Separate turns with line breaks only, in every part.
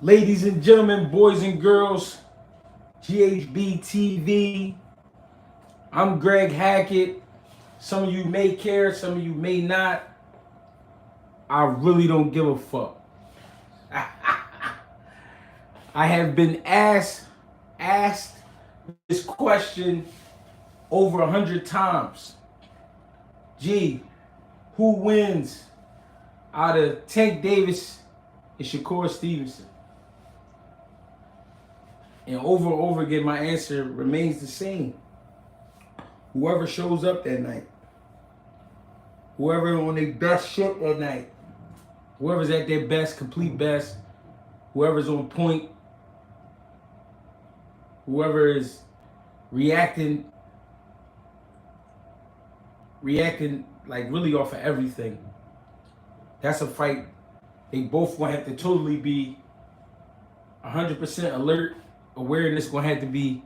Ladies and gentlemen, boys and girls, GHB TV. I'm Greg Hackett. Some of you may care, some of you may not. I really don't give a fuck. I have been asked this question over 100 times. Gee, who wins out of Tank Davis and Shakur Stevenson? And over again, my answer remains the same. Whoever shows up that night, whoever on their best shit that night, whoever's at their best, complete best, whoever's on point, whoever is reacting like really off of everything. That's a fight. They both gonna have to totally be 100% alert. Awareness gonna have to be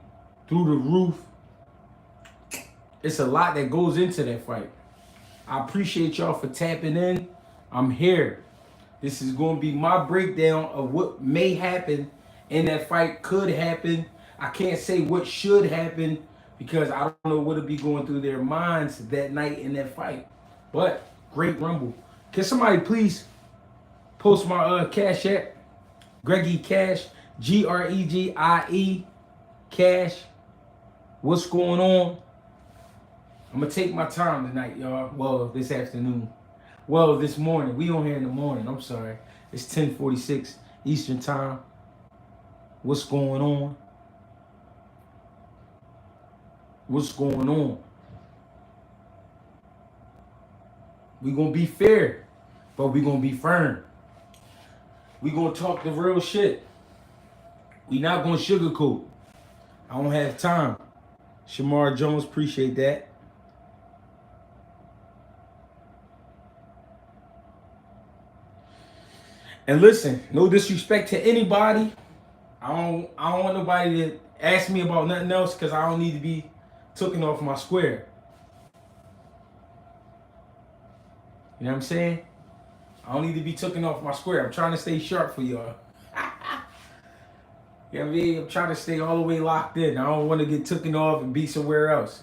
through the roof. It's a lot that goes into that fight. I appreciate y'all for tapping in. I'm here. This is gonna be my breakdown of what may happen in that fight, could happen. I can't say what should happen because I don't know what'll be going through their minds that night in that fight. But great rumble. Can somebody please post my Cash app? GregieCash, GREGIE Cash. What's going on? I'm gonna take my time tonight, y'all. Well, this afternoon. Well, this morning. We on here in the morning. I'm sorry. It's 10:46 Eastern time. What's going on? What's going on? We gonna be fair, but we gonna be firm. We gonna talk the real shit. We not gonna sugarcoat. I don't have time. Shamar Jones, appreciate that. And listen, no disrespect to anybody. I don't want nobody to ask me about nothing else because I don't need to be taken off my square. You know what I'm saying? I don't need to be taken off my square. I'm trying to stay sharp for y'all. You know what I mean? I'm trying to stay all the way locked in. I don't want to get taken off and be somewhere else.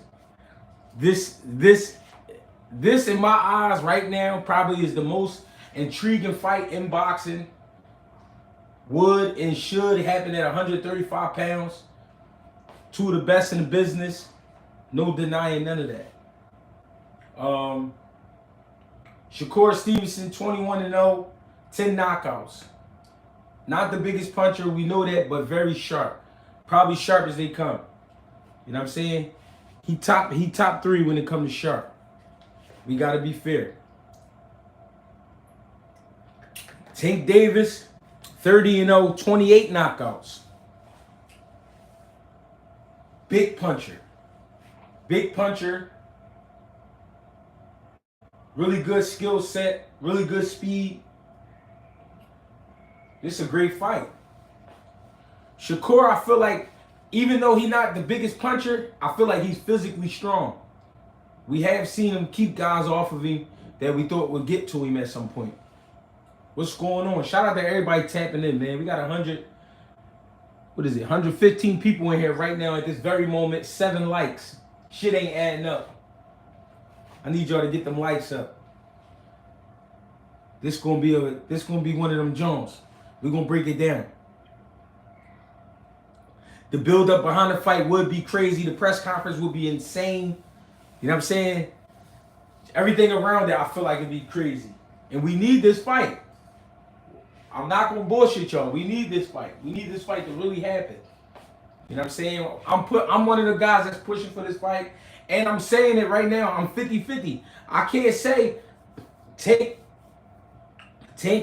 This in my eyes right now probably is the most intriguing fight in boxing. Would and should happen at 135 pounds. Two of the best in the business. No denying none of that. Shakur Stevenson, 21-0, 10 knockouts. Not the biggest puncher, we know that, but very sharp. Probably sharp as they come. You know what I'm saying? He top three when it comes to sharp. We gotta be fair. Tank Davis, 30-0, 28 knockouts. Big puncher. Big puncher. Really good skill set. Really good speed. This is a great fight. Shakur, I feel like, even though he's not the biggest puncher, I feel like he's physically strong. We have seen him keep guys off of him that we thought would get to him at some point. What's going on? Shout out to everybody tapping in, man. We got 115 people in here right now at this very moment. 7 likes. Shit ain't adding up. I need y'all to get them likes up. This gonna be one of them Jones. We're gonna break it down. The build up behind the fight would be crazy. The press conference would be insane. You know what I'm saying? Everything around it, I feel like it'd be crazy. And we need this fight. I'm not gonna bullshit y'all. We need this fight. We need this fight to really happen. You know what I'm saying? I'm one of the guys that's pushing for this fight. And I'm saying it right now. I'm 50-50. I can't say Tank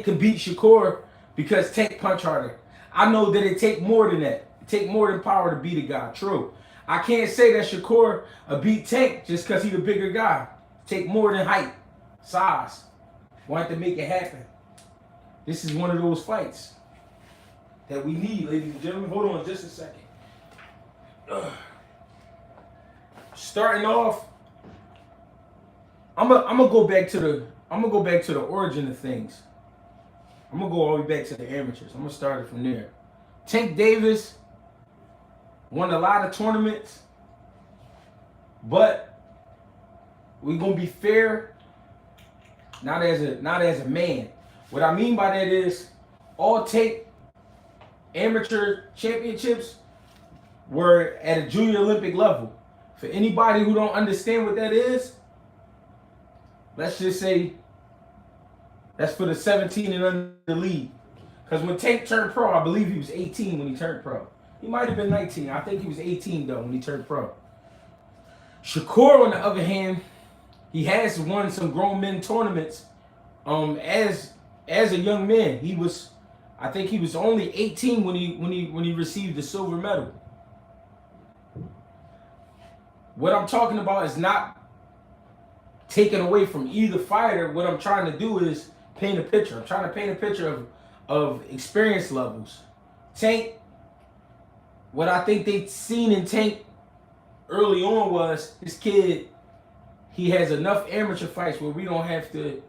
could beat Shakur because Tank punch harder. I know that it take more than that. It take more than power to beat a guy. True. I can't say that Shakur beat Tank just because he's a bigger guy. Take more than height, size. Want to make it happen. This is one of those fights that we need, ladies and gentlemen. Hold on just a second. Starting off, I'm gonna go back to the origin of things. I'm gonna go all the way back to the amateurs. I'm gonna start it from there. Tank Davis won a lot of tournaments, but we're gonna be fair. Not as a man. What I mean by that is all Tank amateur championships were at a junior Olympic level. For anybody who don't understand what that is, let's just say that's for the 17 and under league. Because when Tank turned pro, I believe he was 18 when he turned pro. He might have been 19. I think he was 18 though when he turned pro. Shakur, on the other hand, he has won some grown men tournaments. As a young man, I think he was only 18 when he received the silver medal. What I'm talking about is not taken away from either fighter. What I'm trying to do is paint a picture. I'm trying to paint a picture of experience levels. Tank, what I think they seen in Tank early on was this kid, he has enough amateur fights where we don't have to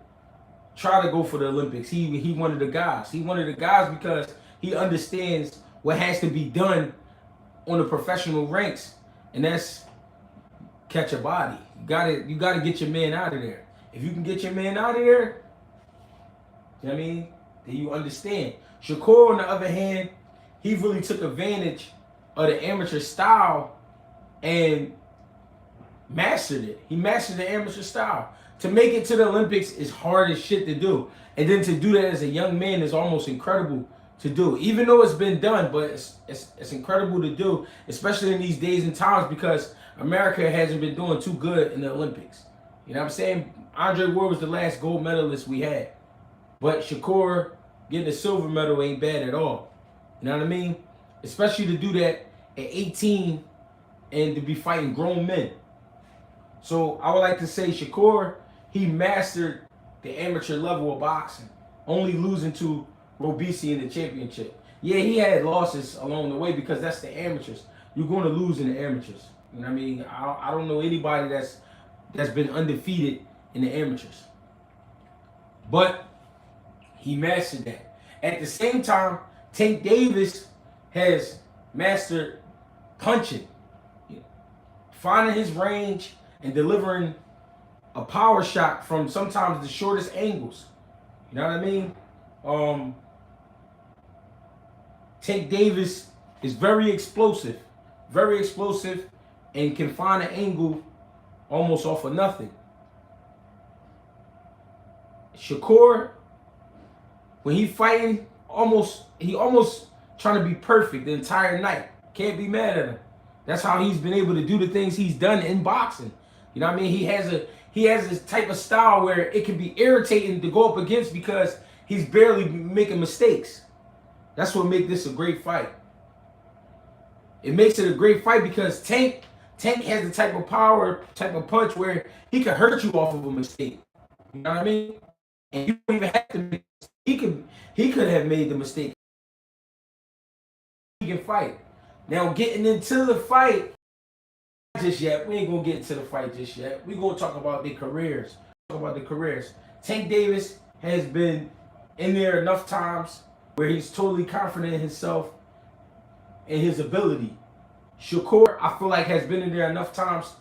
try to go for the Olympics. He one of the guys. He one of the guys because he understands what has to be done on the professional ranks, and that's catch a body. You gotta get your man out of there. If you can get your man out of there, you know what I mean, then you understand. Shakur, on the other hand, he really took advantage of the amateur style and mastered it. He mastered the amateur style. To make it to the Olympics is hard as shit to do. And then to do that as a young man is almost incredible to do. Even though it's been done, but it's incredible to do, especially in these days and times because America hasn't been doing too good in the Olympics. You know what I'm saying? Andre Ward was the last gold medalist we had. But Shakur getting a silver medal ain't bad at all. You know what I mean? Especially to do that at 18 and to be fighting grown men. So I would like to say Shakur, he mastered the amateur level of boxing, only losing to Robisi in the championship. Yeah, he had losses along the way because that's the amateurs. You're going to lose in the amateurs. You know what I mean? I don't know anybody that's been undefeated in the amateurs. But he mastered that. At the same time, Tank Davis has mastered punching, finding his range and delivering a power shot from sometimes the shortest angles. You know what I mean? Tank Davis is very explosive, and can find an angle almost off of nothing. Shakur, when he fighting, he almost trying to be perfect the entire night. Can't be mad at him. That's how he's been able to do the things he's done in boxing. You know what I mean? He has this type of style where it can be irritating to go up against because he's barely making mistakes. That's what makes this a great fight. It makes it a great fight because Tank has the type of power, type of punch where he can hurt you off of a mistake. You know what I mean? And you don't even have to. He could have made the mistake. He can fight. Now getting into the fight just yet. We ain't gonna get into the fight just yet. We're gonna talk about their careers. Tank Davis has been in there enough times where he's totally confident in himself and his ability. Shakur, I feel like, has been in there enough times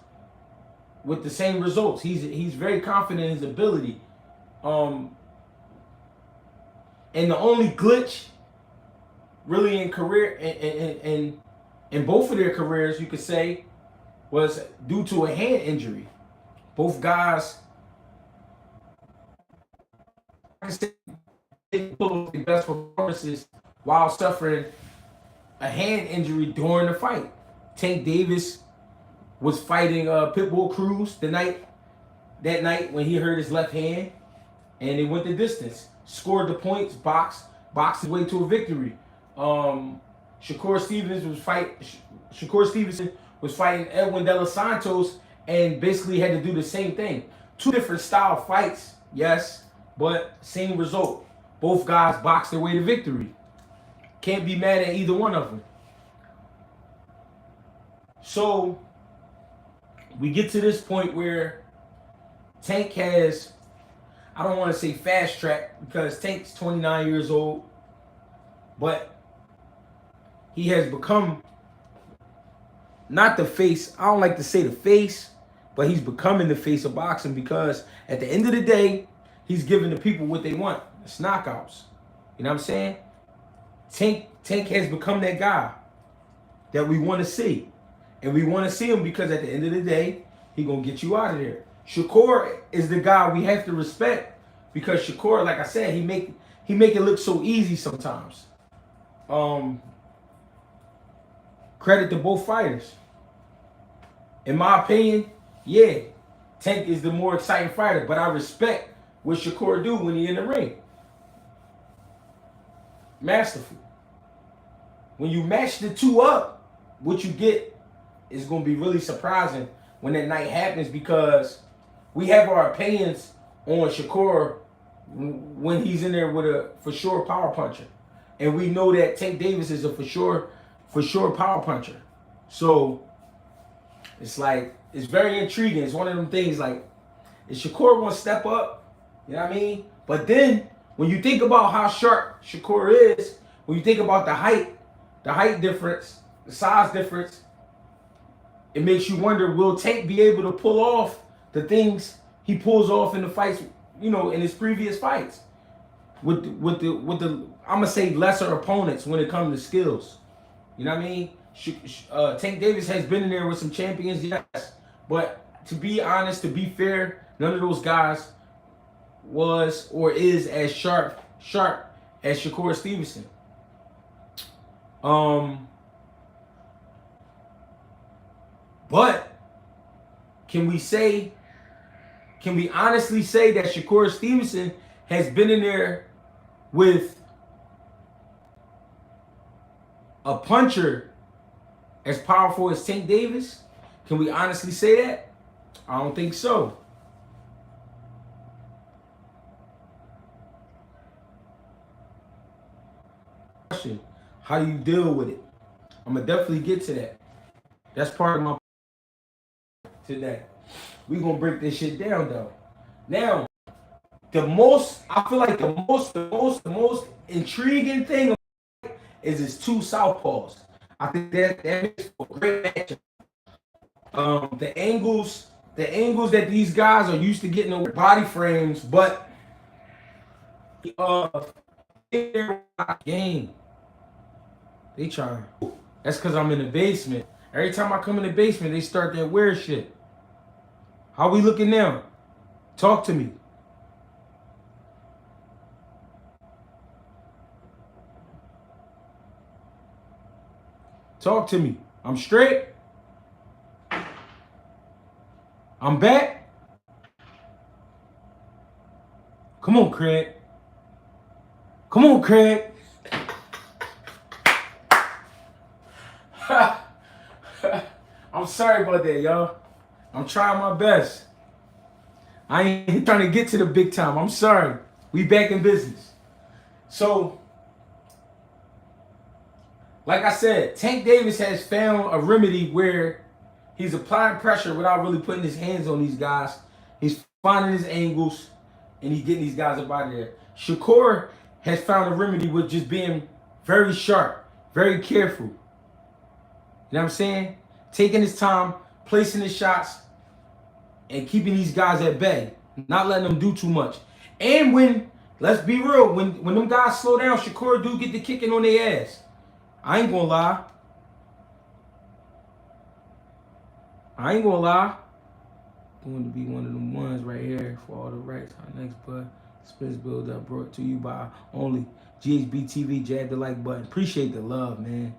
with the same results. He's very confident in his ability. And the only glitch really in career in both of their careers, you could say, was due to a hand injury. Both guys pull the best performances while suffering a hand injury during the fight. Tank Davis was fighting Pitbull Cruz that night when he hurt his left hand, and they went the distance, scored the points, boxed his way to a victory. Shakur Stevenson was fighting Edwin De Los Santos and basically had to do the same thing. Two different style fights, yes, but same result. Both guys boxed their way to victory. Can't be mad at either one of them. So we get to this point where Tank has, I don't want to say fast track because Tank's 29 years old, but he has become not the face. I don't like to say the face, but he's becoming the face of boxing because at the end of the day, he's giving the people what they want. It's knockouts. You know what I'm saying? Tank has become that guy that we want to see. And we want to see him because at the end of the day, he going to get you out of there. Shakur is the guy we have to respect because Shakur, like I said, he make it look so easy sometimes. Credit to both fighters. In my opinion, yeah, Tank is the more exciting fighter, but I respect what Shakur do when he in the ring. Masterful. When you match the two up, what you get is going to be really surprising when that night happens because we have our opinions on Shakur when he's in there with a for sure power puncher. And we know that Tank Davis is a for sure power puncher. So it's like, it's very intriguing. It's one of them things like, is Shakur going to step up? You know what I mean? But then when you think about how sharp Shakur is, when you think about the height difference, the size difference, it makes you wonder, will Tank be able to pull off the things he pulls off in the fights, you know, in his previous fights with the I'm gonna say lesser opponents when it comes to skills. You know what I mean? Tank Davis has been in there with some champions, yes, but to be honest, to be fair, none of those guys was or is as sharp as Shakur Stevenson. But can we honestly say that Shakur Stevenson has been in there with a puncher as powerful as Tank Davis? Can we honestly say that? I don't think so. How do you deal with it? I'm gonna definitely get to that. That's part of my today. We're gonna break this shit down though. Now, I feel like the most intriguing thing is his two southpaws. I think that makes for a great matchup. The angles that these guys are used to getting over body frames, but game. They trying. That's because I'm in the basement. Every time I come in the basement, they start that weird shit. How we looking now? Talk to me. Talk to me. I'm straight. I'm back. Come on, Craig. Come on, Craig. I'm sorry about that, y'all. I'm trying my best. I ain't trying to get to the big time. I'm sorry. We back in business. So, like I said, Tank Davis has found a remedy where he's applying pressure without really putting his hands on these guys. He's finding his angles, and he's getting these guys up out of there. Shakur has found a remedy with just being very sharp, very careful. You know what I'm saying? Taking his time, placing his shots, and keeping these guys at bay. Not letting them do too much. And when, let's be real, when them guys slow down, Shakur do get the kicking on their ass. I ain't gonna lie. Going to be one of them ones right here for all the rights. Our next bud, Spence Build Up, brought to you by only GHB TV. Jab the like button. Appreciate the love, man.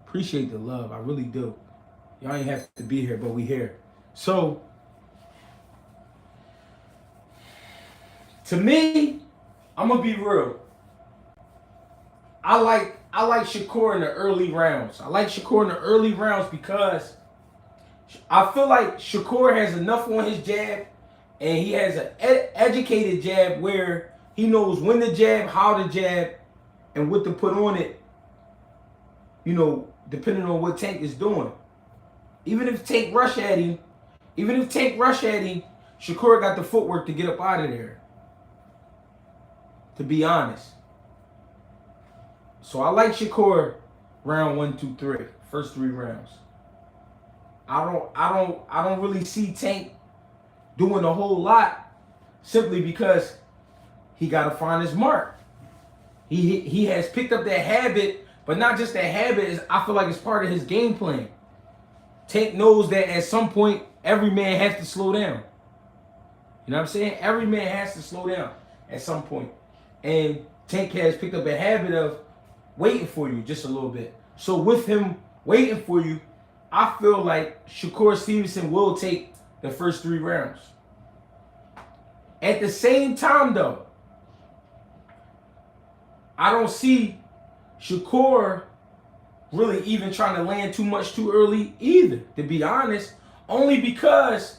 Appreciate the love. I really do. Y'all ain't have to be here, but we here. So, to me, I'm gonna be real. I like Shakur in the early rounds. I like Shakur in the early rounds because I feel like Shakur has enough on his jab, and he has an educated jab where he knows when to jab, how to jab, and what to put on it. You know, depending on what Tank is doing. Even if Tank rush at him, Shakur got the footwork to get up out of there. To be honest. So I like Shakur round 1, 2, 3. First 3 rounds. I don't really see Tank doing a whole lot simply because he got to find his mark. He has picked up that habit, but not just that habit. I feel like it's part of his game plan. Tank knows that at some point, every man has to slow down. You know what I'm saying? Every man has to slow down at some point. And Tank has picked up a habit of waiting for you just a little bit. So with him waiting for you, I feel like Shakur Stevenson will take the first 3 rounds. At the same time, though, I don't see Shakur really even trying to land too much too early either, to be honest. Only because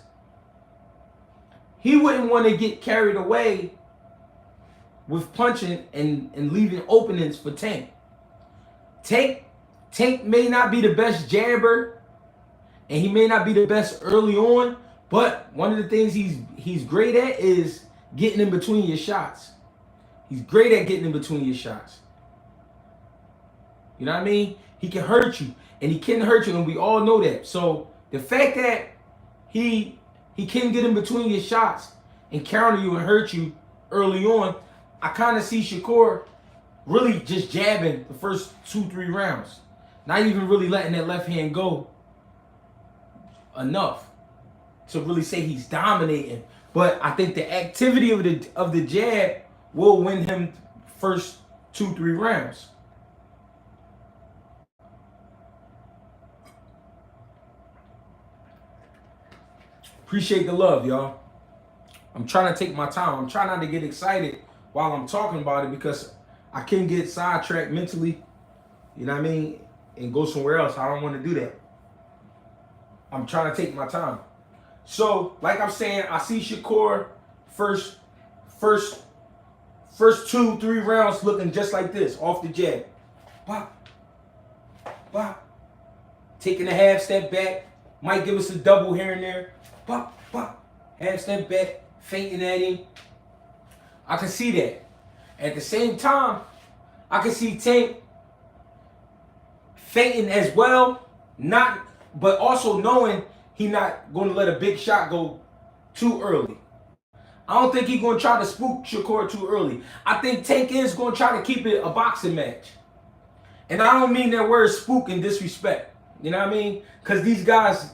he wouldn't want to get carried away with punching and leaving openings for Tank. Tank may not be the best jabber, and he may not be the best early on, but one of the things he's great at is getting in between your shots. He's great at getting in between your shots. You know what I mean? He can hurt you, and he can hurt you, and we all know that. So the fact that he can get in between your shots and counter you and hurt you early on, I kind of see Shakur really just jabbing the first 2, 3 rounds. Not even really letting that left hand go enough to really say he's dominating. But I think the activity of the jab will win him first 2, 3 rounds. Appreciate the love, y'all. I'm trying to take my time. I'm trying not to get excited while I'm talking about it because I can get sidetracked mentally, you know what I mean, and go somewhere else. I don't want to do that. I'm trying to take my time. So, like I'm saying, I see Shakur first 2, 3 rounds looking just like this, off the jab. Bop. Bop. Taking a half step back. Might give us a double here and there. Bop, bop. Half step back. Feinting at him. I can see that. At the same time, I can see Tank feinting as well, but also knowing he's not going to let a big shot go too early. I don't think he's going to try to spook Shakur too early. I think Tank is going to try to keep it a boxing match. And I don't mean that word spook in disrespect. You know what I mean? Because these guys,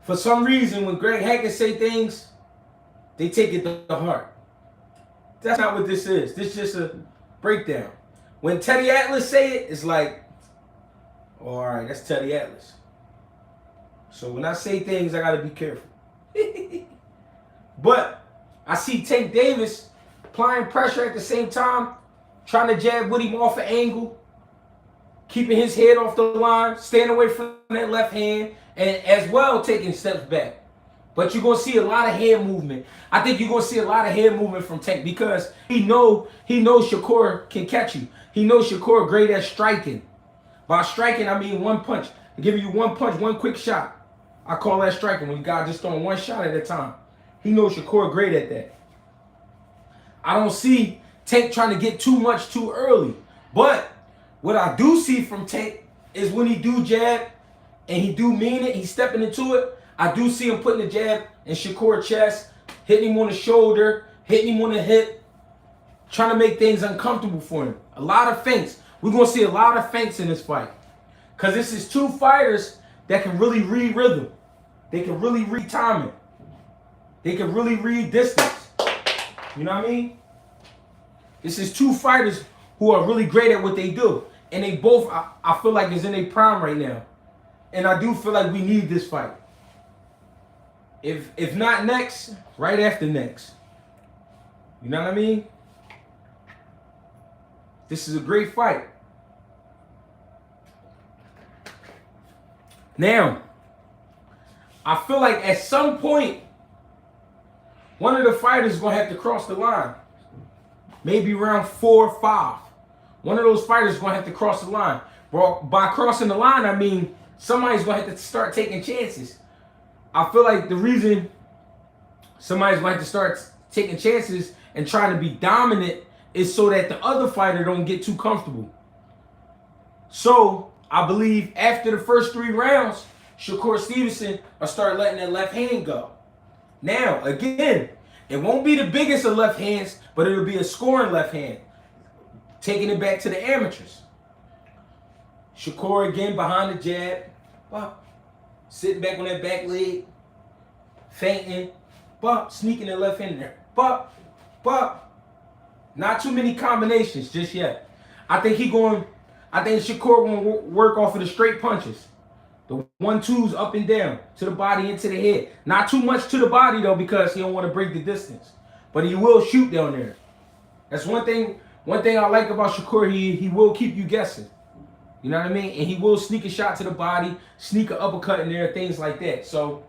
for some reason, when Greg Hackett say things, they take it to heart. That's not what this is. This is just a breakdown. When Teddy Atlas say it, it's like, oh, all right, that's Teddy Atlas. So when I say things, I got to be careful. But I see Tank Davis applying pressure at the same time, trying to jab with him off an angle, keeping his head off the line, staying away from that left hand, and as well taking steps back. But you're going to see a lot of hand movement. I think you're going to see a lot of hand movement from Tank because he knows Shakur can catch you. He knows Shakur great at striking. By striking, I mean one punch. I'm giving you one punch, one quick shot. I call that striking when you got just throwing one shot at a time. He knows Shakur great at that. I don't see Tank trying to get too much too early. But what I do see from Tank is when he do jab and he do mean it, he's stepping into it, I do see him putting the jab in Shakur's chest, hitting him on the shoulder, hitting him on the hip, trying to make things uncomfortable for him. A lot of feints. We're going to see a lot of feints in this fight. Because this is 2 fighters that can really read rhythm. They can really read timing. They can really read distance. You know what I mean? This is 2 fighters who are really great at what they do. And they both, I feel like, is in their prime right now. And I do feel like we need this fight. If not next, right after next. You know what I mean? This is a great fight. Now, I feel like at some point, one of the fighters is going to have to cross the line. Maybe round 4 or 5. One of those fighters is going to have to cross the line. Well, by crossing the line, I mean somebody's going to have to start taking chances. I feel like the reason somebody's going to have to start taking chances and trying to be dominant, is so that the other fighter don't get too comfortable. So I believe after the first 3 rounds, Shakur Stevenson will start letting that left hand go. Now, again, it won't be the biggest of left hands, but it'll be a scoring left hand. Taking it back to the amateurs. Shakur again behind the jab. Bop. Sitting back on that back leg. Feinting. Bop. Sneaking the left hand in there. Bop. Bop. Not too many combinations just yet. I think Shakur going to work off of the straight punches. The 1-2s up and down, to the body and to the head. Not too much to the body, though, because he don't want to break the distance. But he will shoot down there. That's one thing I like about Shakur. He will keep you guessing. You know what I mean? And he will sneak a shot to the body, sneak an uppercut in there, things like that. So,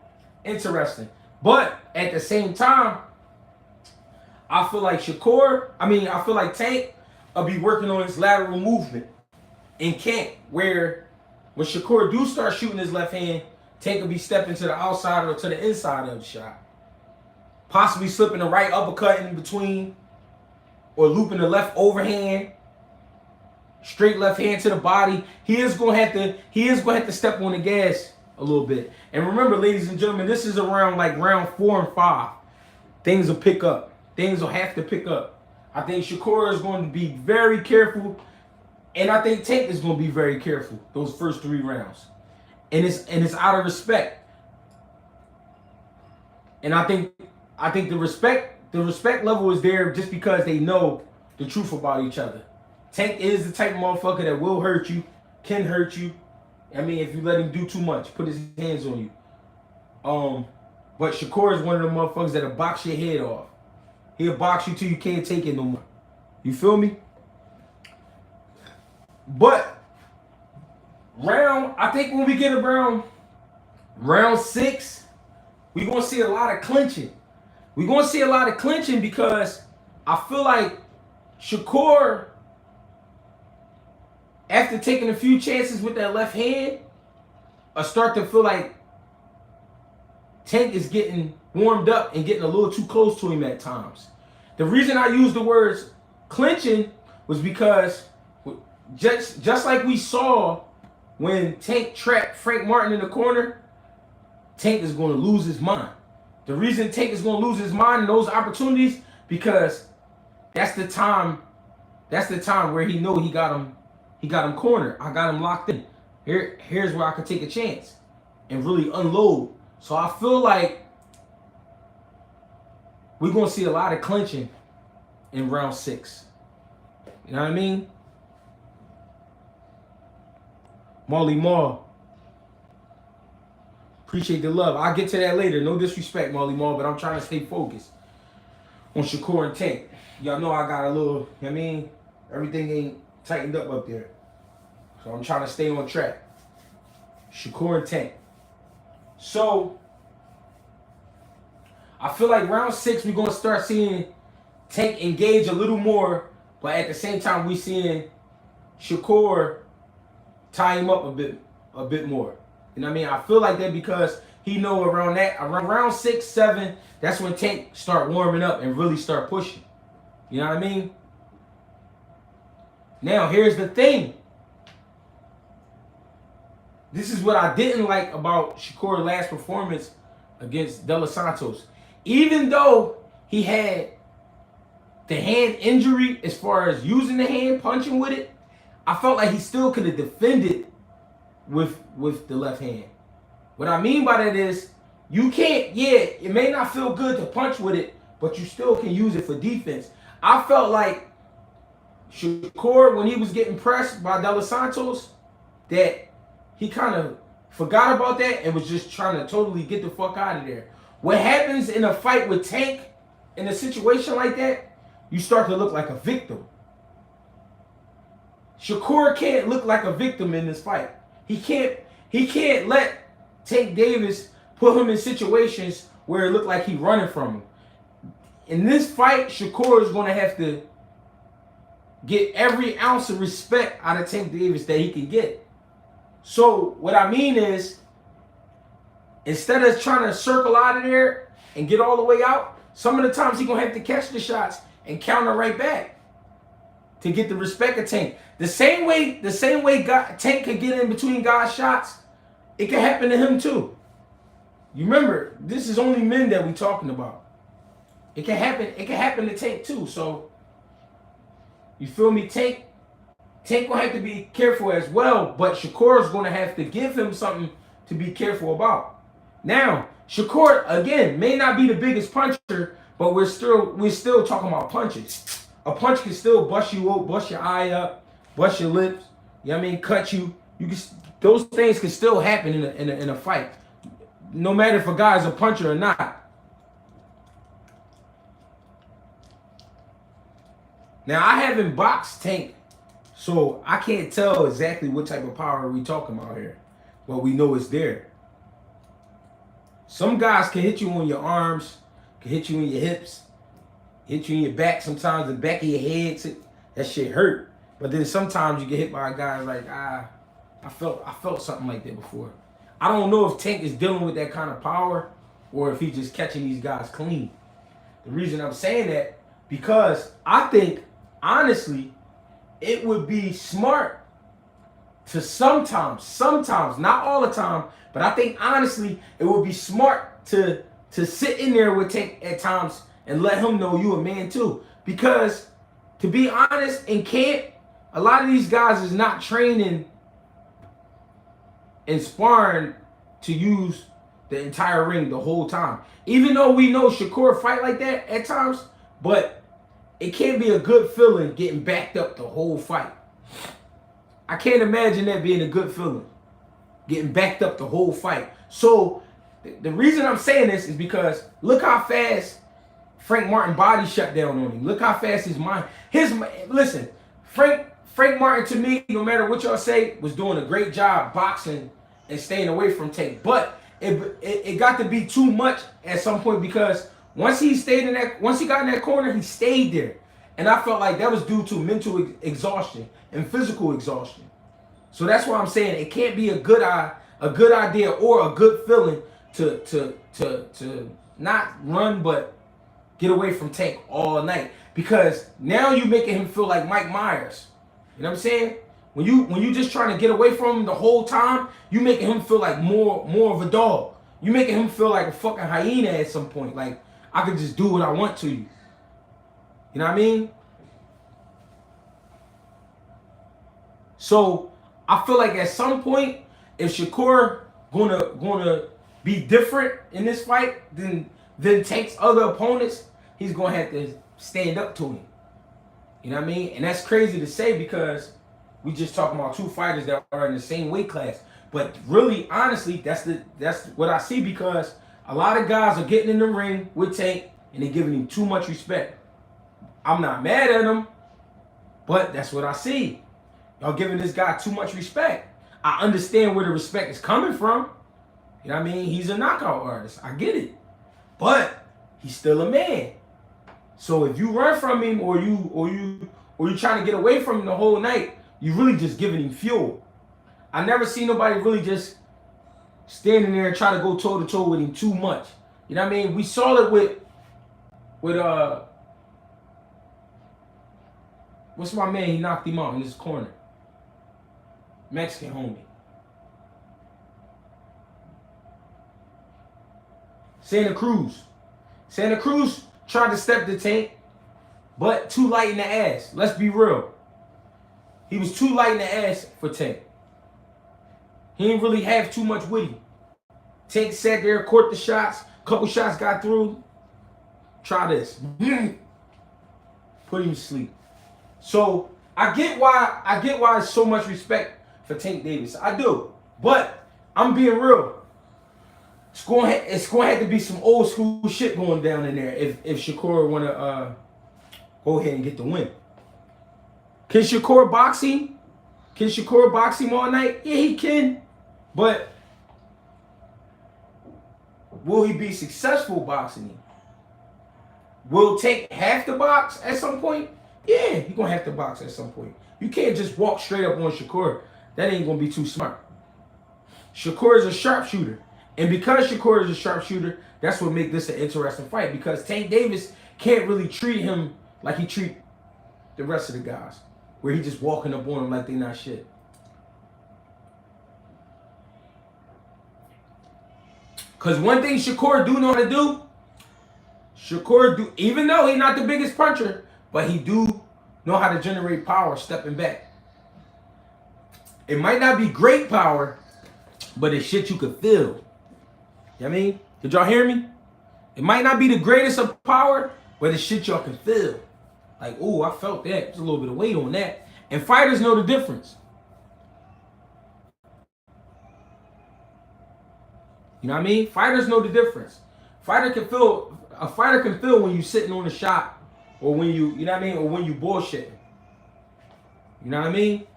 interesting. But, at the same time, I feel like Tank will be working on his lateral movement and can't, where when Shakur do start shooting his left hand, Tank will be stepping to the outside or to the inside of the shot. Possibly slipping the right uppercut in between, or looping the left overhand, straight left hand to the body. He is going to have to step on the gas a little bit. And remember, ladies and gentlemen, this is around like round 4 and 5. Things will pick up. Things will have to pick up. I think Shakur is going to be very careful. And I think Tank is going to be very careful those first 3 rounds. And it's out of respect. And I think the respect level is there just because they know the truth about each other. Tank is the type of motherfucker that will hurt you, can hurt you. I mean, if you let him do too much, put his hands on you. But Shakur is one of the motherfuckers that'll box your head off. He'll box you till you can't take it no more. You feel me? But I think when we get around round 6, we're going to see a lot of clinching. We're going to see a lot of clinching because I feel like Shakur, after taking a few chances with that left hand, I start to feel like Tank is getting warmed up and getting a little too close to him at times. The reason I use the words clinching was because just like we saw when Tank trapped Frank Martin in the corner, Tank is going to lose his mind. The reason Tank is going to lose his mind in those opportunities, because that's the time where he know he got him cornered. I got him locked in. Here's where I could take a chance and really unload. So I feel like we're going to see a lot of clinching in round 6. You know what I mean? Molly Maul. Appreciate the love. I'll get to that later. No disrespect, Molly Maul, but I'm trying to stay focused on Shakur and Tank. Y'all know I got a little, you know what I mean? Everything ain't tightened up there. So I'm trying to stay on track. Shakur and Tank. So, I feel like round 6, we're going to start seeing Tank engage a little more, but at the same time, we're seeing Shakur tie him up a bit more. You know what I mean? I feel like that because he know around round 6, 7, that's when Tank start warming up and really start pushing. You know what I mean? Now, here's the thing. This is what I didn't like about Shakur's last performance against De Los Santos. Even though he had the hand injury as far as using the hand, punching with it, I felt like he still could have defended with the left hand. What I mean by that is, you can't, it may not feel good to punch with it, but you still can use it for defense. I felt like Shakur, when he was getting pressed by De Los Santos, that he kind of forgot about that and was just trying to totally get the fuck out of there. What happens in a fight with Tank, in a situation like that, you start to look like a victim. Shakur can't look like a victim in this fight. He can't let Tank Davis put him in situations where it looked like he's running from him. In this fight, Shakur is going to have to get every ounce of respect out of Tank Davis that he can get. So what I mean is, instead of trying to circle out of there, and get all the way out, some of the times he's going to have to catch the shots and counter right back to get the respect of Tank. The same way Tank could get in between guys' shots, it can happen to him too. You remember, this is only men that we talking about. It can happen to Tank too. So, you feel me? Tank gonna have to be careful as well, but Shakur's gonna have to give him something to be careful about. Now, Shakur again may not be the biggest puncher, but we're still talking about punches. A punch can still bust you up, bust your eye up, bust your lips. You know what I mean? Cut you. Those things can still happen in a fight, no matter if a guy's a puncher or not. Now, I haven't boxed Tank, so I can't tell exactly what type of power we talking about here, but we know it's there. Some guys can hit you on your arms, can hit you in your hips, hit you in your back. Sometimes the back of your head, that shit hurt. But then sometimes you get hit by a guy like, I felt something like that before. I don't know if Tank is dealing with that kind of power or if he's just catching these guys clean. The reason I'm saying that, because I think, honestly, it would be smart to sometimes, not all the time, but I think honestly, it would be smart to sit in there with Tank at times and let him know you a man too. Because to be honest, in camp, a lot of these guys is not training and sparring to use the entire ring the whole time. Even though we know Shakur fight like that at times, but it can't be a good feeling getting backed up the whole fight. I can't imagine that being a good feeling, getting backed up the whole fight. So the reason I'm saying this is because look how fast Frank Martin body shut down on him. Look how fast his mind. Listen, Frank Martin, to me, no matter what y'all say, was doing a great job boxing and staying away from Tank. But it got to be too much at some point, because once he got in that corner, he stayed there. And I felt like that was due to mental exhaustion and physical exhaustion. So that's why I'm saying it can't be a good idea or a good feeling to not run but get away from Tank all night. Because now you're making him feel like Mike Myers. You know what I'm saying? When you just trying to get away from him the whole time, you making him feel like more of a dog. You making him feel like a fucking hyena at some point. Like, I could just do what I want to you. You know what I mean? So I feel like at some point, if Shakur gonna be different in this fight than Tank's other opponents, he's gonna have to stand up to him. You know what I mean? And that's crazy to say because we just talking about two fighters that are in the same weight class. But really, honestly, that's what I see, because a lot of guys are getting in the ring with Tank and they're giving him too much respect. I'm not mad at him, but that's what I see. Y'all giving this guy too much respect. I understand where the respect is coming from. You know what I mean? He's a knockout artist. I get it. But he's still a man. So if you run from him or you trying to get away from him the whole night, you really just giving him fuel. I never seen nobody really just standing there and try to go toe to toe with him too much. You know what I mean? We saw it with what's my man? He knocked him out in his corner. Mexican homie. Santa Cruz tried to step the Tank, but too light in the ass. Let's be real. He was too light in the ass for Tank. He didn't really have too much with him. Tank sat there, caught the shots. Couple shots got through. Try this. Put him to sleep. So I get why it's so much respect for Tank Davis. I do. But I'm being real. It's going to have to be some old school shit going down in there if Shakur want to go ahead and get the win. Can Shakur box him? Can Shakur box him all night? Yeah, he can. But will he be successful boxing him? Will Tank have to box at some point? Yeah, he's going to have to box at some point. You can't just walk straight up on Shakur. That ain't going to be too smart. Shakur is a sharpshooter. And because Shakur is a sharpshooter, that's what makes this an interesting fight, because Tank Davis can't really treat him like he treat the rest of the guys, where he just walking up on them like they not shit. Because one thing Shakur do know how to do, even though he's not the biggest puncher, but he do know how to generate power stepping back. It might not be great power, but it's shit you could feel. You know what I mean? Did y'all hear me? It might not be the greatest of power, but it's shit y'all can feel. Like, ooh, I felt that. There's a little bit of weight on that. And fighters know the difference. You know what I mean? Fighters know the difference. A fighter can feel when you sitting on the shot, or when you know what I mean, or when you bullshitting. You know what I mean?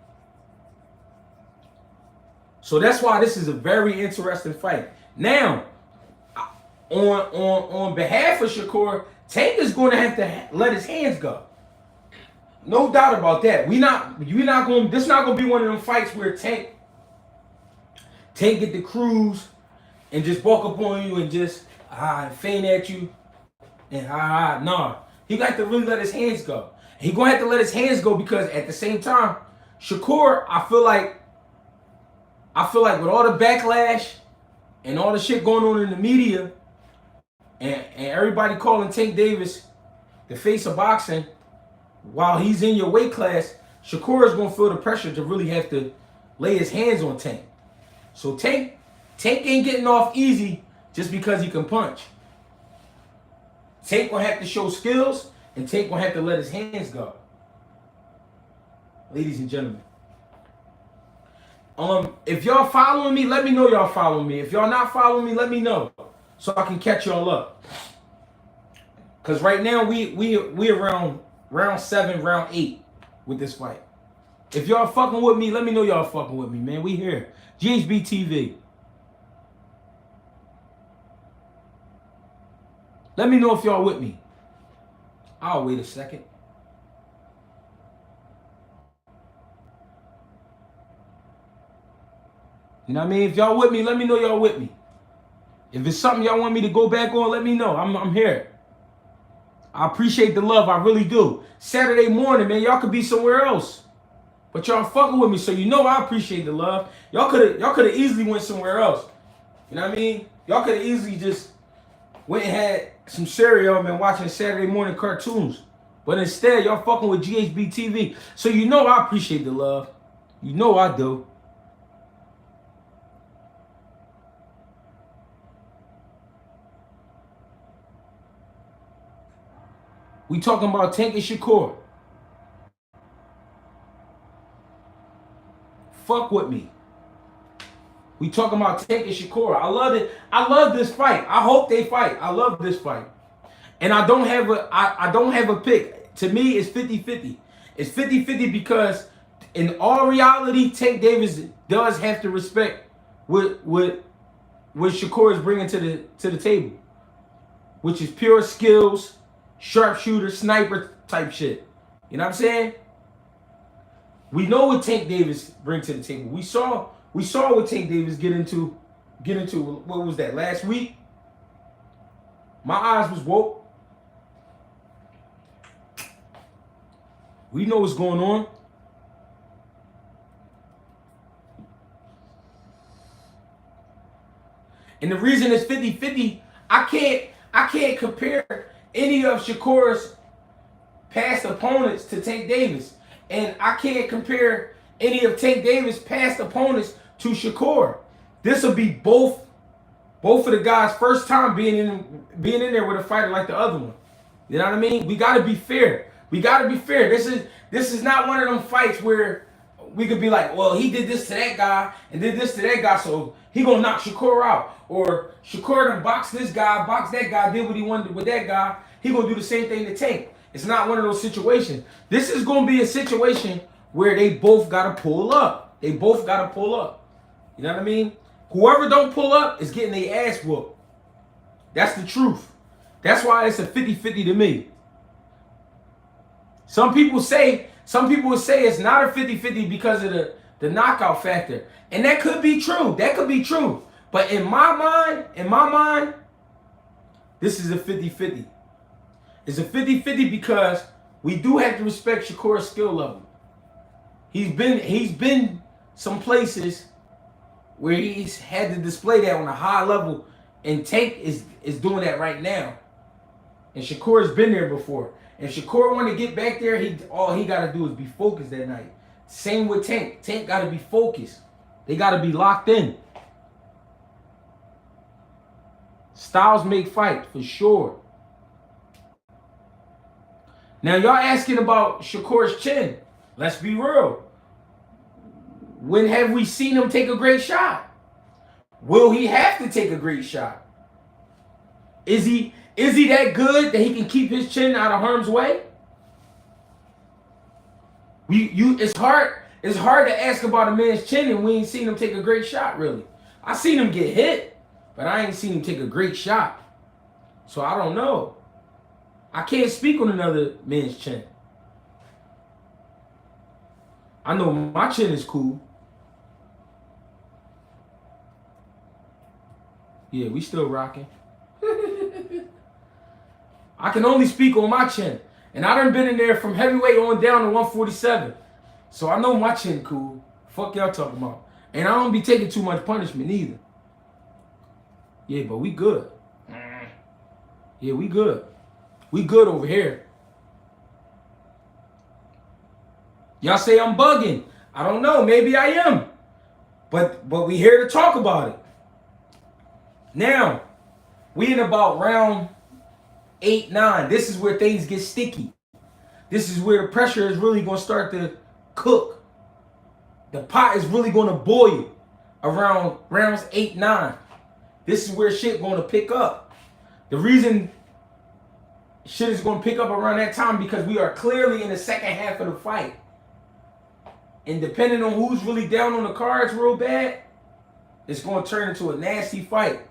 So that's why this is a very interesting fight. Now, on behalf of Shakur, Tank is going to have to let his hands go. No doubt about that. This not going to be one of them fights where Tank get the cruise and just walk up on you and just feign at you and nah. He got to really let his hands go. He gonna have to let his hands go, because at the same time, Shakur, I feel like with all the backlash and all the shit going on in the media, and everybody calling Tank Davis the face of boxing while he's in your weight class, Shakur is gonna feel the pressure to really have to lay his hands on Tank. So Tank ain't getting off easy just because he can punch. Tank gonna have to show skills, and Tank gonna have to let his hands go. Ladies and gentlemen. If y'all following me, let me know y'all following me. If y'all not following me, let me know, so I can catch y'all up. Cause right now we around round 7, round 8 with this fight. If y'all fucking with me, let me know y'all fucking with me, man. We here. GHB TV. Let me know if y'all with me. I'll wait a second. You know what I mean? If y'all with me, let me know y'all with me. If it's something y'all want me to go back on, let me know. I'm here. I appreciate the love. I really do. Saturday morning, man, y'all could be somewhere else, but y'all fucking with me, so you know I appreciate the love. Y'all could have easily went somewhere else. You know what I mean? Y'all could have easily just went and had some cereal and been watching Saturday morning cartoons. But instead, y'all fucking with GHB TV. So you know I appreciate the love. You know I do. We talking about Tank and Shakur. Fuck with me. We talking about Tank and Shakur. I love it. I love this fight. I hope they fight. I love this fight. And I don't have a pick. To me, it's 50-50. It's 50-50 because in all reality, Tank Davis does have to respect what Shakur is bringing to the table, which is pure skills, sharpshooter, sniper type shit. You know what I'm saying? We know what Tank Davis brings to the table. We saw what Tank Davis get into. What was that, last week? My eyes was woke. We know what's going on. And the reason it's 50-50, I can't compare any of Shakur's past opponents to Tank Davis. And I can't compare any of Tank Davis' past opponents to Shakur. This will be both of the guys' first time being in there with a fighter like the other one. You know what I mean? We gotta be fair. This is not one of them fights where we could be like, well, he did this to that guy and did this to that guy, so he gonna knock Shakur out. Or Shakur done boxed this guy, boxed that guy, did what he wanted with that guy. He gonna do the same thing to Tank. It's not one of those situations. This is gonna be a situation where they both gotta pull up. You know what I mean? Whoever don't pull up is getting their ass whooped. That's the truth. That's why it's a 50-50 to me. Some people would say it's not a 50-50 because of the knockout factor. And that could be true. But in my mind, this is a 50-50. It's a 50-50 because we do have to respect Shakur's skill level. He's been some places where he's had to display that on a high level, and Tank is doing that right now. And Shakur's been there before. And Shakur want to get back there, all he got to do is be focused that night. Same with Tank. Tank got to be focused. They got to be locked in. Styles make fight, for sure. Now, y'all asking about Shakur's chin. Let's be real. When have we seen him take a great shot? Will he have to take a great shot? Is he that good that he can keep his chin out of harm's way? It's hard to ask about a man's chin and we ain't seen him take a great shot, really. I seen him get hit, but I ain't seen him take a great shot. So I don't know. I can't speak on another man's chin. I know my chin is cool. Yeah, we still rocking. I can only speak on my chin. And I done been in there from heavyweight on down to 147. So I know my chin cool. Fuck y'all talking about. And I don't be taking too much punishment either. Yeah, but we good. Yeah, we good. We good over here. Y'all say I'm bugging. I don't know. Maybe I am. But we here to talk about it. Now, we in about round 8, 9. This is where things get sticky. This is where the pressure is really going to start to cook. The pot is really going to boil around rounds 8, 9. This is where shit going to pick up. The reason shit is going to pick up around that time because we are clearly in the second half of the fight. And depending on who's really down on the cards real bad, it's going to turn into a nasty fight.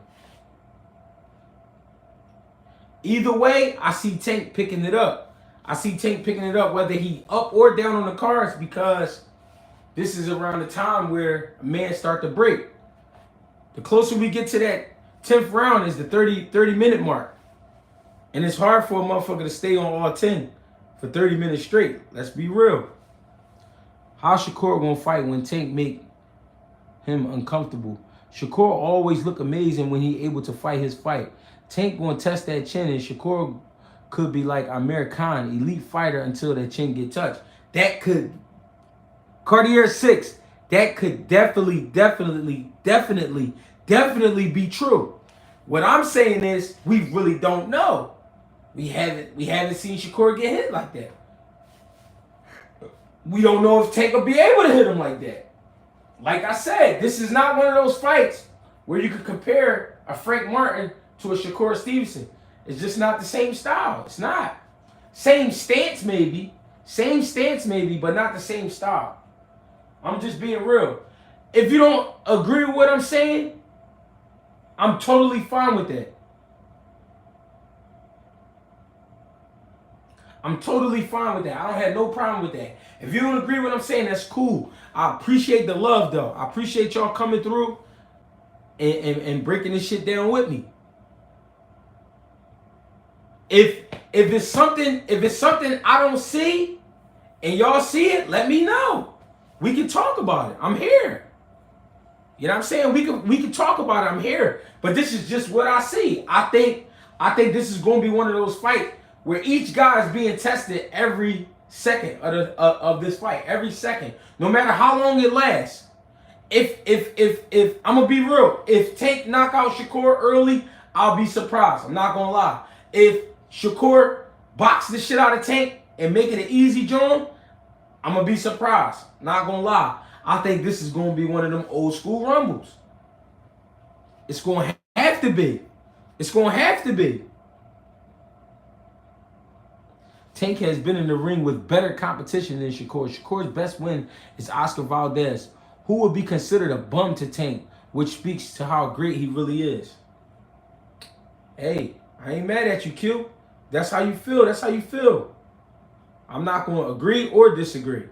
Either way, I see Tank picking it up. I see Tank picking it up whether he up or down on the cards because this is around the time where a man start to break. The closer we get to that 10th round is the 30-minute mark. And it's hard for a motherfucker to stay on all 10 for 30 minutes straight. Let's be real. How Shakur gonna fight when Tank make him uncomfortable? Shakur always look amazing when he able to fight his fight. Tank gonna test that chin and Shakur could be like Amir Khan, elite fighter until that chin get touched. That could, Cartier 6, that could definitely be true. What I'm saying is we really don't know. We haven't seen Shakur get hit like that. We don't know if Tank will be able to hit him like that. Like I said, this is not one of those fights where you could compare a Frank Martin to a Shakur Stevenson. It's just not the same style. It's not. Same stance maybe, but not the same style. I'm just being real. If you don't agree with what I'm saying, I'm totally fine with that. I'm totally fine with that. I don't have no problem with that. If you don't agree with what I'm saying, that's cool. I appreciate the love, though. I appreciate y'all coming through and breaking this shit down with me. If it's something I don't see and y'all see it, let me know. We can talk about it. I'm here. You know what I'm saying? We can talk about it. I'm here. But this is just what I see. I think this is going to be one of those fights where each guy is being tested every second of this fight. Every second. No matter how long it lasts. If I'm going to be real. If Tank knock out Shakur early, I'll be surprised. I'm not going to lie. If Shakur box the shit out of Tank and make it an easy joint, I'm going to be surprised. Not going to lie. I think this is going to be one of them old school rumbles. It's going to have to be. It's going to have to be. Tank has been in the ring with better competition than Shakur. Shakur's best win is Oscar Valdez, who would be considered a bum to Tank, which speaks to how great he really is. Hey, I ain't mad at you, Q. That's how you feel. That's how you feel. I'm not going to agree or disagree.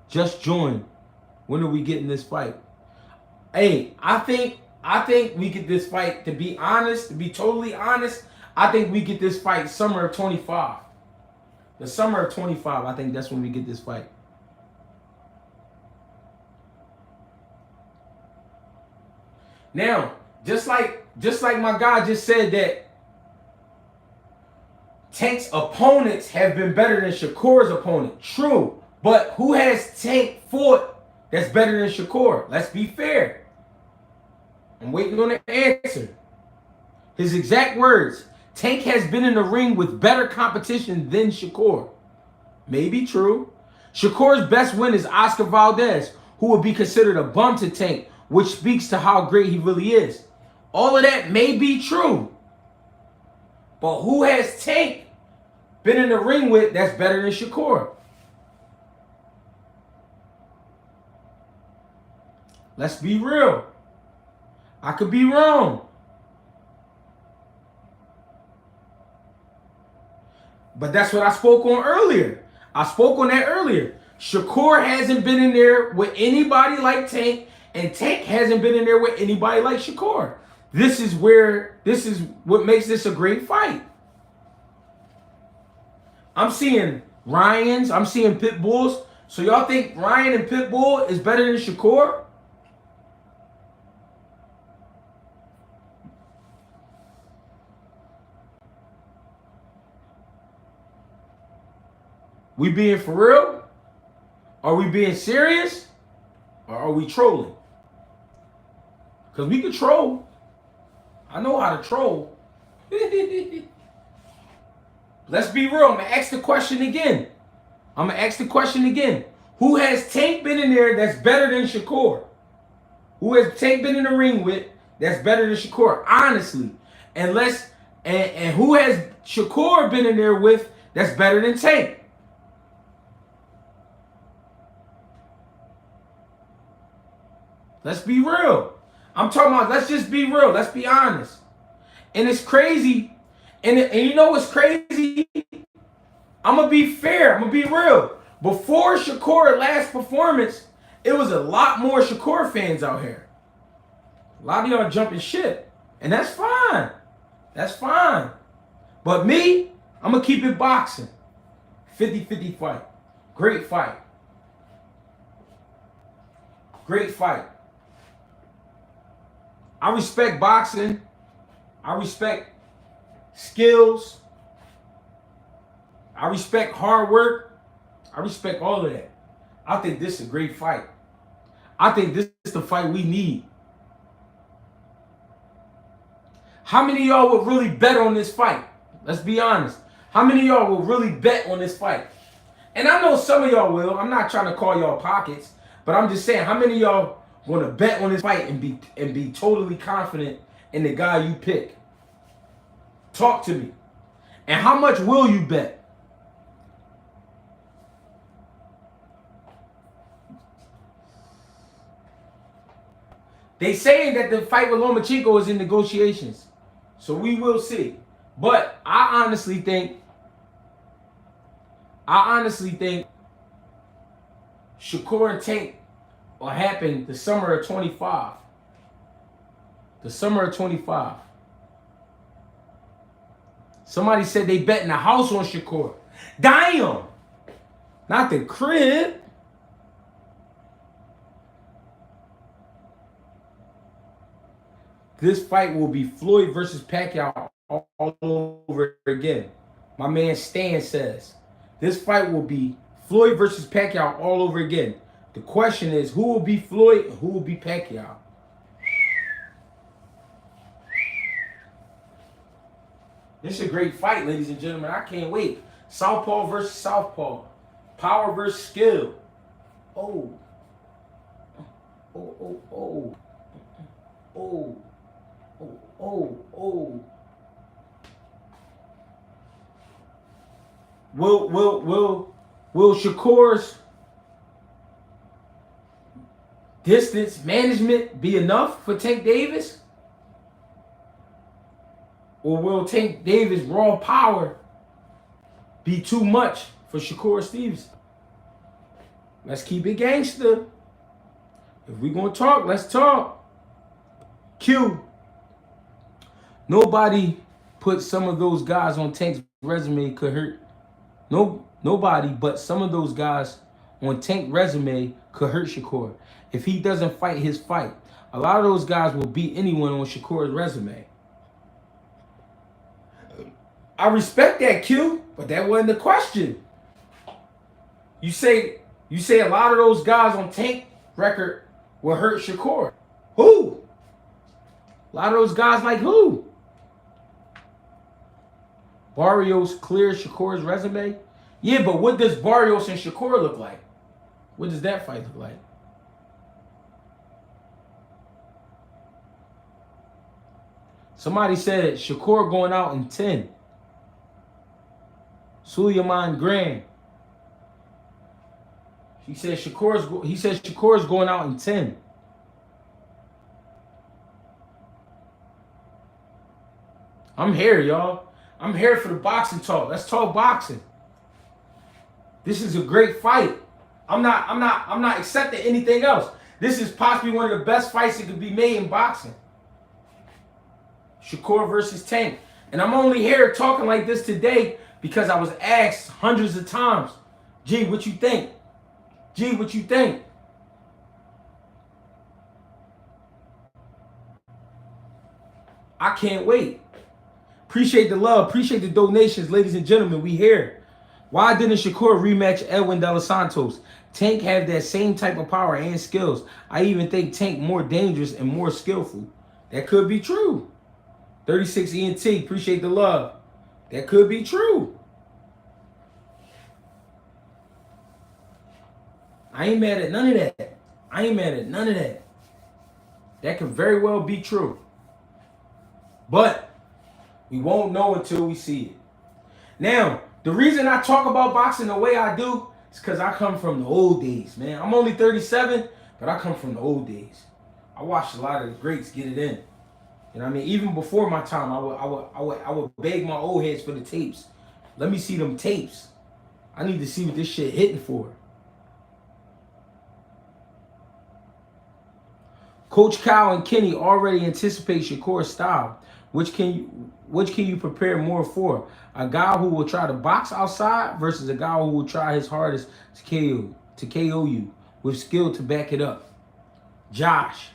Just join. When are we getting this fight? Hey, I think I think we get this fight, to be honest, to be totally honest, I think we get this fight summer of 25. The summer of 25, I think that's when we get this fight. Now, just like my guy just said that Tank's opponents have been better than Shakur's opponent. True. But who has Tank fought that's better than Shakur? Let's be fair. I'm waiting on the answer. His exact words. Tank has been in the ring with better competition than Shakur. Maybe true. Shakur's best win is Oscar Valdez, who would be considered a bum to Tank, which speaks to how great he really is. All of that may be true. But who has Tank been in the ring with that's better than Shakur? Let's be real. I could be wrong. But that's what I spoke on earlier. I spoke on that earlier. Shakur hasn't been in there with anybody like Tank, and Tank hasn't been in there with anybody like Shakur. This is what makes this a great fight. I'm seeing Ryans, I'm seeing Pit Bulls. So y'all think Ryan and Pit Bull is better than Shakur? We being for real? Are we being serious? Or are we trolling? Because we can troll. I know how to troll. Let's be real. I'm going to ask the question again. Who has Tank been in there that's better than Shakur? Who has Tank been in the ring with that's better than Shakur? Honestly. And who has Shakur been in there with that's better than Tank? Let's be real. I'm talking about, let's just be real. Let's be honest. And it's crazy. And you know what's crazy? I'm going to be fair. I'm going to be real. Before Shakur's last performance, it was a lot more Shakur fans out here. A lot of y'all jumping ship. And that's fine. That's fine. But me, I'm going to keep it boxing. 50-50 fight. Great fight. Great fight. I respect boxing. I respect skills. I respect hard work. I respect all of that. I think this is a great fight. I think this is the fight we need. How many of y'all would really bet on this fight? Let's be honest. How many of y'all will really bet on this fight? And I know some of y'all will. I'm not trying to call y'all pockets, but I'm just saying, how many of y'all want to bet on this fight and be totally confident in the guy you pick? Talk to me. And how much will you bet? They saying that the fight with Lomachenko is in negotiations. So we will see. But I honestly think Shakur and Tank will happen the summer of 25. The summer of 25. Somebody said they bet in the house on Shakur. Damn! Not the crib. This fight will be Floyd versus Pacquiao all over again. My man Stan says this fight will be Floyd versus Pacquiao all over again. The question is, who will be Floyd and who will be Pacquiao? This is a great fight, ladies and gentlemen. I can't wait. Southpaw versus Southpaw. Power versus skill. Oh. Oh, oh, oh. Oh. Oh, oh, oh. Will Shakur's distance management be enough for Tank Davis? Or will Tank Davis' raw power be too much for Shakur Stevenson? Let's keep it gangster. If we're going to talk, let's talk. Q. Nobody put some of those guys on Tank's resume could hurt. Nobody but some of those guys on Tank's resume could hurt Shakur. If he doesn't fight his fight, a lot of those guys will beat anyone on Shakur's resume. I respect that, Q, but that wasn't the question. You say a lot of those guys on Tank record will hurt Shakur. Who? A lot of those guys like who? Barrios clears Shakur's resume? Yeah, but what does Barrios and Shakur look like? What does that fight look like? Somebody said Shakur going out in 10. Suleiman Grand. He says Shakur's going out in 10. I'm here, y'all. I'm here for the boxing talk. Let's talk boxing. This is a great fight. I'm not accepting anything else. This is possibly one of the best fights that could be made in boxing. Shakur versus Tank. And I'm only here talking like this today because I was asked hundreds of times, G, what you think? G, what you think? I can't wait. Appreciate the love. Appreciate the donations, ladies and gentlemen. We here. Why didn't Shakur rematch Edwin De Los Santos? Tank have that same type of power and skills. I even think Tank more dangerous and more skillful. That could be true. 36 ENT, appreciate the love. That could be true. I ain't mad at none of that. I ain't mad at none of that. That could very well be true. But we won't know until we see it. Now, the reason I talk about boxing the way I do is because I come from the old days, man. I'm only 37, but I come from the old days. I watched a lot of the greats get it in. You know what I mean? Even before my time, I would beg my old heads for the tapes. Let me see them tapes. I need to see what this shit hitting for. Coach Kyle and Kenny already anticipate Shakur's style. Which can you prepare more for? A guy who will try to box outside versus a guy who will try his hardest to KO you with skill to back it up. Josh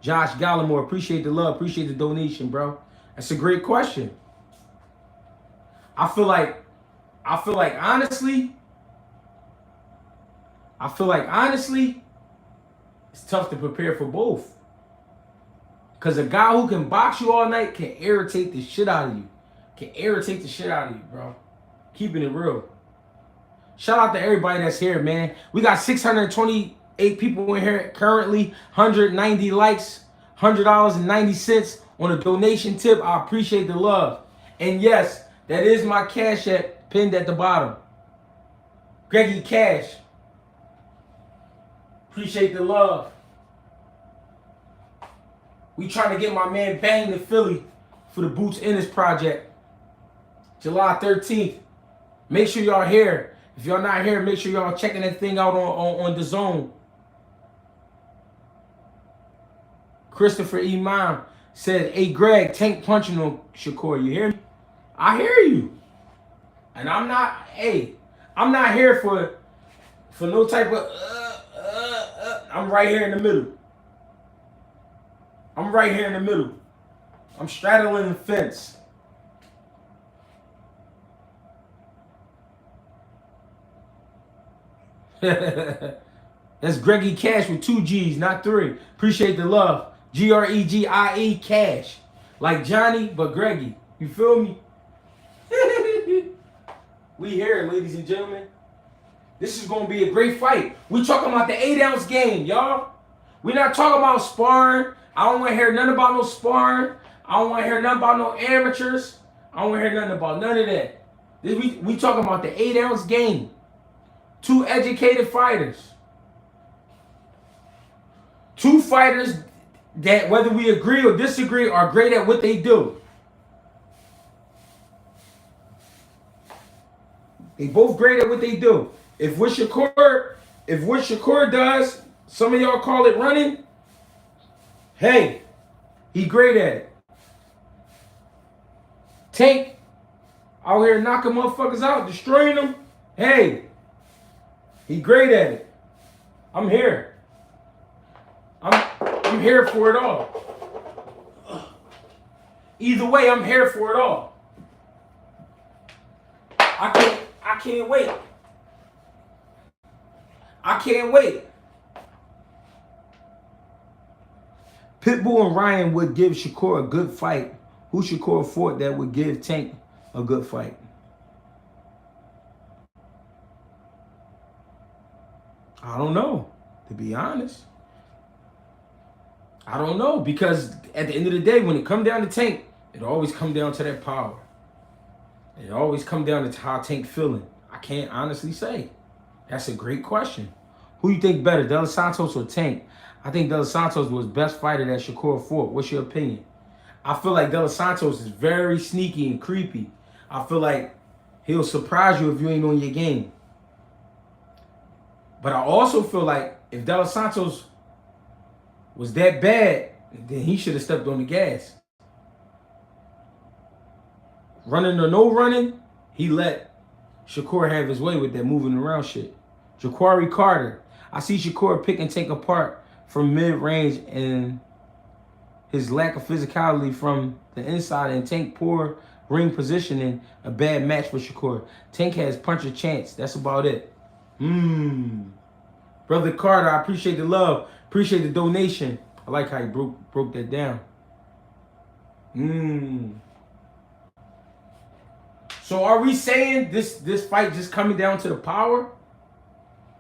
Gallimore, appreciate the love, appreciate the donation, bro. That's a great question. I feel like honestly, it's tough to prepare for both. Because a guy who can box you all night can irritate the shit out of you. Bro. Keeping it real. Shout out to everybody that's here, man. We got 628 people in here currently. 190 likes. $100.90 on a donation tip. I appreciate the love. And yes, that is my Cash App pinned at the bottom. GregieCash. Appreciate the love. We trying to get my man Bang to Philly for the Boots Ennis project. July 13th. Make sure y'all here. If y'all not here, make sure y'all checking that thing out on the zone. Christopher Imam said, hey Greg, Tank punching on Shakur. You hear me? I hear you. And I'm not here for no type of I'm right here in the middle. I'm straddling the fence. That's GregieCash with 2 G's, not 3. Appreciate the love. GREGIE Cash. Like Johnny, but Greggie. You feel me? We here, ladies and gentlemen. This is going to be a great fight. We talking about the 8-ounce game, y'all. We're not talking about sparring. I don't want to hear nothing about no sparring. I don't want to hear nothing about no amateurs. I don't want to hear nothing about none of that. We talking about the 8-ounce game. 2 educated fighters. 2 fighters that, whether we agree or disagree, are great at what they do. They both great at what they do. If what Shakur does, some of y'all call it running, hey, He great at it. Tank out here knocking motherfuckers out, destroying them. Hey, he great at it. I'm here. I'm here for it all. Either way, I'm here for it all. I can't wait. I can't wait. Pitbull and Ryan would give Shakur a good fight. Who Shakur fought that would give Tank a good fight? I don't know, to be honest. I don't know, because at the end of the day, when it come down to Tank, it always come down to that power. It always come down to how Tank feeling. I can't honestly say. That's a great question. Who you think better, De Los Santos or Tank? I think De Los Santos was best fighter that Shakur fought. What's your opinion? I feel like De Los Santos is very sneaky and creepy. I feel like he'll surprise you if you ain't on your game. But I also feel like if De Los Santos was that bad, then he should have stepped on the gas. Running or no running, he let Shakur have his way with that moving around shit. Ja'Quari Carter. I see Shakur pick and take apart from mid-range and his lack of physicality from the inside, and Tank poor ring positioning, a bad match for Shakur. Tank has puncher chance. That's about it. Brother Carter, I appreciate the love. Appreciate the donation. I like how you broke that down. So are we saying this fight just coming down to the power?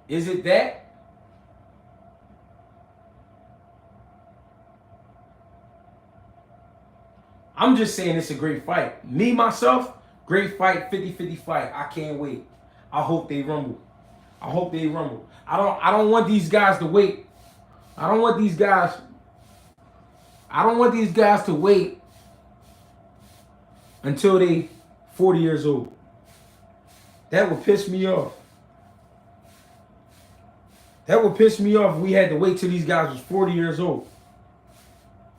Is it that? I'm just saying it's a great fight. Me, myself, great fight, 50-50 fight. I can't wait. I hope they rumble. I hope they rumble. I don't want these guys to wait. I don't want these guys to wait until they 40 years old. That would piss me off. That would piss me off if we had to wait till these guys was 40 years old.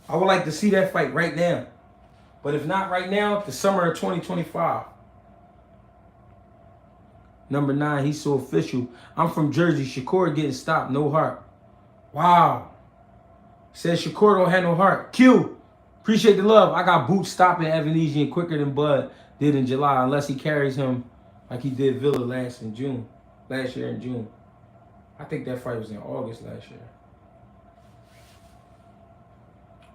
I would like to see that fight right now. But if not right now, the summer of 2025. Number 9, he's so official. I'm from Jersey. Shakur getting stopped, no heart. Wow. Says Shakur don't have no heart. Q, appreciate the love. I got Boots stopping Evanesian quicker than Bud did in July, unless he carries him like he did Villa last year in June. I think that fight was in August last year.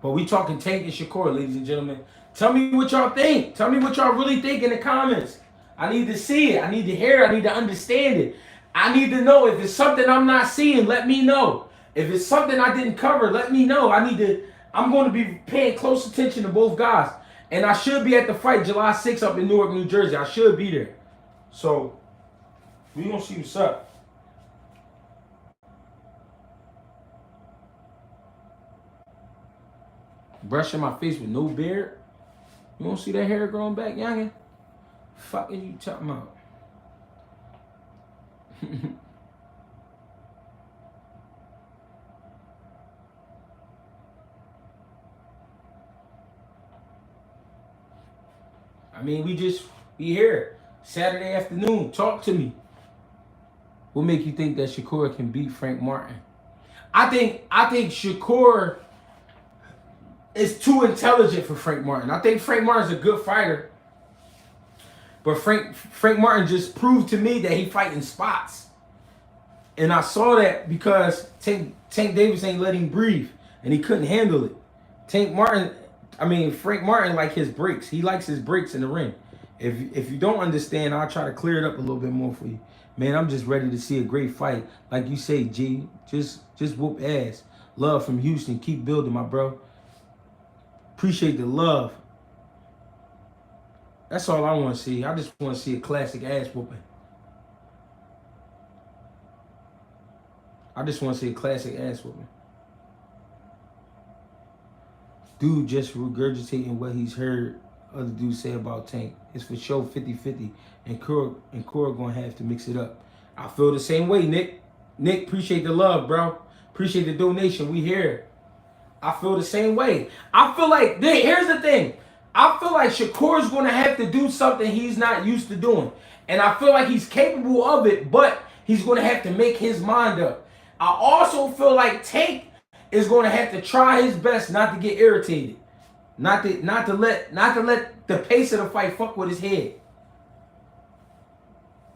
But we talking Tank and Shakur, ladies and gentlemen. Tell me what y'all think. Tell me what y'all really think in the comments. I need to see it. I need to hear it. I need to understand it. I need to know if it's something I'm not seeing, let me know. If it's something I didn't cover, let me know. I'm going to be paying close attention to both guys. And I should be at the fight July 6th up in Newark, New Jersey. I should be there. So, we gonna see what's up. Brushing my face with no beard. You don't see that hair growing back, youngin? Fuck are you talking about? I mean, we here Saturday afternoon. Talk to me. What make you think that Shakur can beat Frank Martin? I think Shakur is too intelligent for Frank Martin. I think Frank Martin's a good fighter. But Frank Martin just proved to me that he fight in spots. And I saw that because Tank Davis ain't let him breathe. And he couldn't handle it. Frank Martin like his breaks. He likes his breaks in the ring. If you don't understand, I'll try to clear it up a little bit more for you. Man, I'm just ready to see a great fight. Like you say, G, just whoop ass. Love from Houston. Keep building, my bro. Appreciate the love. That's all I want to see. I just want to see a classic ass whooping. I just want to see a classic ass whooping. Dude just regurgitating what he's heard other dudes say about Tank. It's for sure 50-50. And Cora gonna have to mix it up. I feel the same way, Nick. Nick, appreciate the love, bro. Appreciate the donation. We here. I feel the same way. I feel like, here's the thing. I feel like Shakur's going to have to do something he's not used to doing. And I feel like he's capable of it, but he's going to have to make his mind up. I also feel like Tank is going to have to try his best not to get irritated. Not to let the pace of the fight fuck with his head.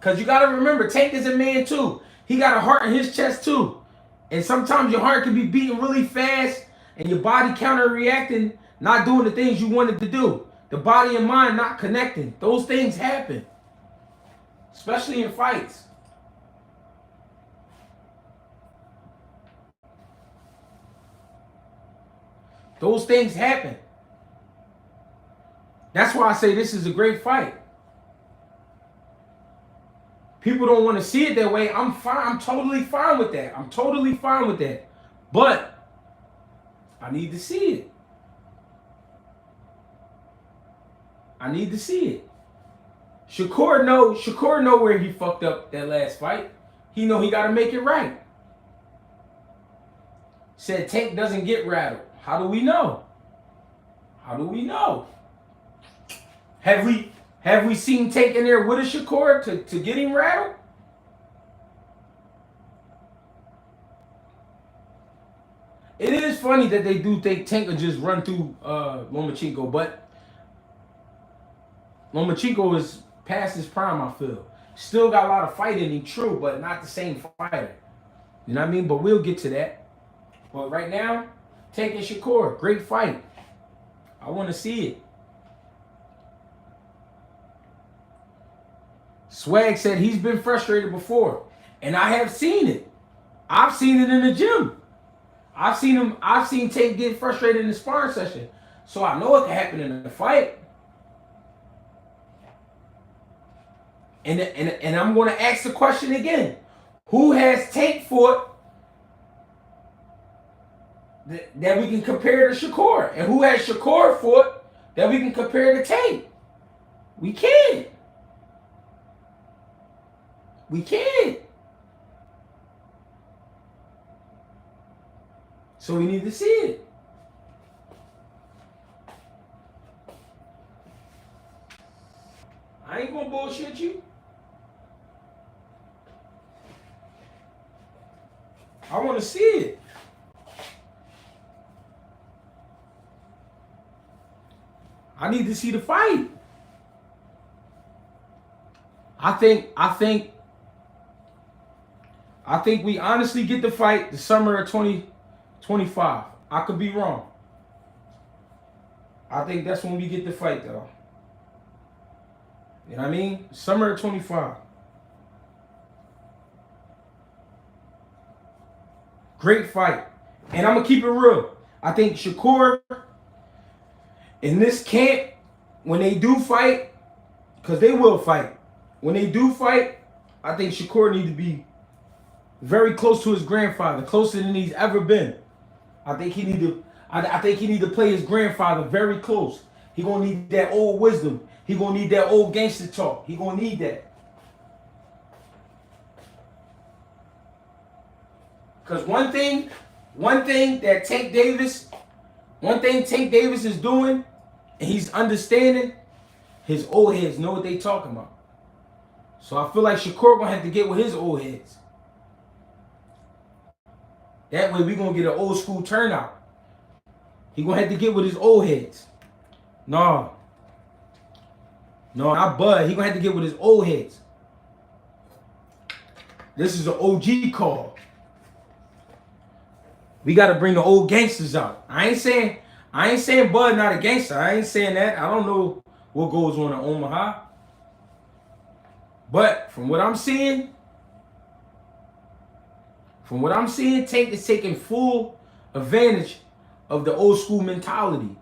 Cause you gotta remember, Tank is a man too. He got a heart in his chest too. And sometimes your heart can be beating really fast and your body counter-reacting, not doing the things you wanted to do. The body and mind not connecting. Those things happen. Especially in fights. Those things happen. That's why I say this is a great fight. People don't want to see it that way. I'm fine. I'm totally fine with that. I'm totally fine with that. But I need to see it. I need to see it. Shakur know where he fucked up that last fight. He know he got to make it right. Said Tank doesn't get rattled. How do we know? How do we know? Have we seen Tank in there with a Shakur to get him rattled? It is funny that they do think Tank will just run through Lomachenko, but Lomachenko is past his prime, I feel. Still got a lot of fight in him, true, but not the same fighter. You know what I mean? But we'll get to that. But right now, Tank and Shakur, great fight. I want to see it. Swag said he's been frustrated before, and I have seen it. I've seen it in the gym. I've seen Tank get frustrated in the sparring session, so I know it can happen in a fight. And I'm going to ask the question again: who has Tank fought that we can compare to Shakur, and who has Shakur fought that we can compare to Tank? We can't. We can't. So we need to see it. I ain't gonna bullshit you. I want to see it. I need to see the fight. I think we honestly get the fight the summer of 2025. I could be wrong. I think that's when we get the fight, though. You know what I mean? Summer of 25. Great fight. And I'm going to keep it real. I think Shakur, in this camp, when they do fight, because they will fight, when they do fight, I think Shakur needs to be very close to his grandfather, closer than he's ever been. I think he need to play his grandfather very close. He gonna need that old wisdom. He gonna need that old gangster talk. He gonna need that. Cause one thing that Tank Davis is doing, and he's understanding, his old heads know what they talking about. So I feel like Shakur gonna have to get with his old heads. That way we gonna get an old school turnout. He gonna have to get with his old heads. No, not Bud. He gonna have to get with his old heads. This is an OG call. We gotta bring the old gangsters out. I ain't saying Bud not a gangster. I ain't saying that. I don't know what goes on in Omaha. But from what I'm seeing, Tank is taking full advantage of the old school mentality.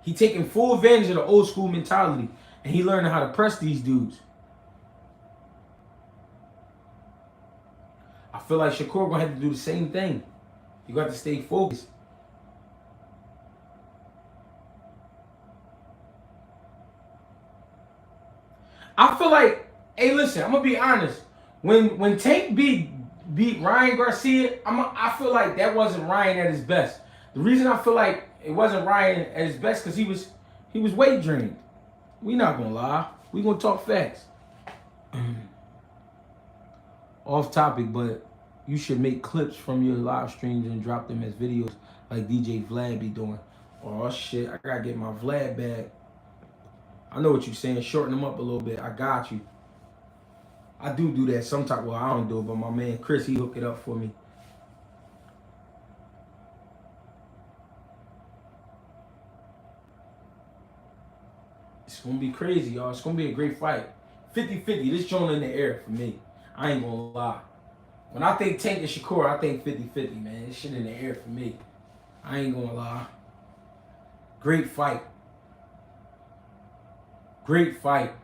He taking full advantage of the old school mentality, and he learning how to press these dudes. I feel like Shakur gonna have to do the same thing. You got to stay focused. I feel like, hey, listen, I'm gonna be honest. When Tank beat beat Ryan Garcia, I feel like that wasn't Ryan at his best. The reason I feel like it wasn't Ryan at his best because he was weight drained. We not gonna lie. We gonna talk facts. Off topic, but you should make clips from your live streams and drop them as videos like DJ Vlad be doing. Oh shit, I gotta get my Vlad back. I know what you're saying. Shorten them up a little bit. I got you. I do that sometimes. Well, I don't do it, but my man Chris, he hooked it up for me. It's going to be crazy, y'all. It's going to be a great fight. 50-50. This joint in the air for me. I ain't going to lie. When I think Tank and Shakur, I think 50-50, man. This shit in the air for me. I ain't going to lie. Great fight. Great fight.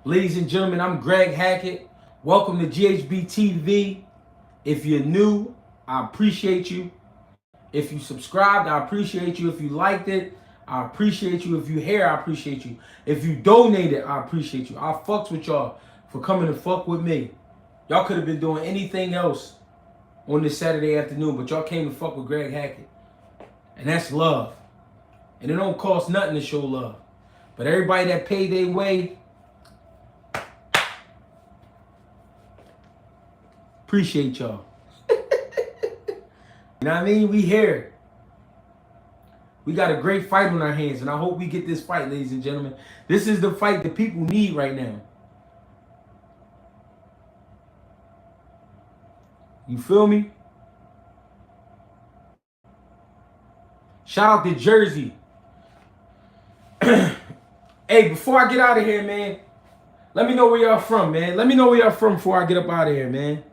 Ladies and gentlemen, I'm Greg Hackett. Welcome to GHB TV. If you're new, I appreciate you. If you subscribed, I appreciate you. If you liked it, I appreciate you. If you here, I appreciate you. If you donated, I appreciate you. I fucks with y'all for coming to fuck with me. Y'all could have been doing anything else on this Saturday afternoon, but y'all came to fuck with Greg Hackett. And that's love. And it don't cost nothing to show love. But everybody that paid their way, appreciate y'all. You know what I mean? We here. We got a great fight on our hands, and I hope we get this fight, ladies and gentlemen. This is the fight that people need right now. You feel me? Shout out to Jersey. Hey, before I get out of here, man, let me know where y'all from, man. Let me know where y'all from before I get up out of here, man.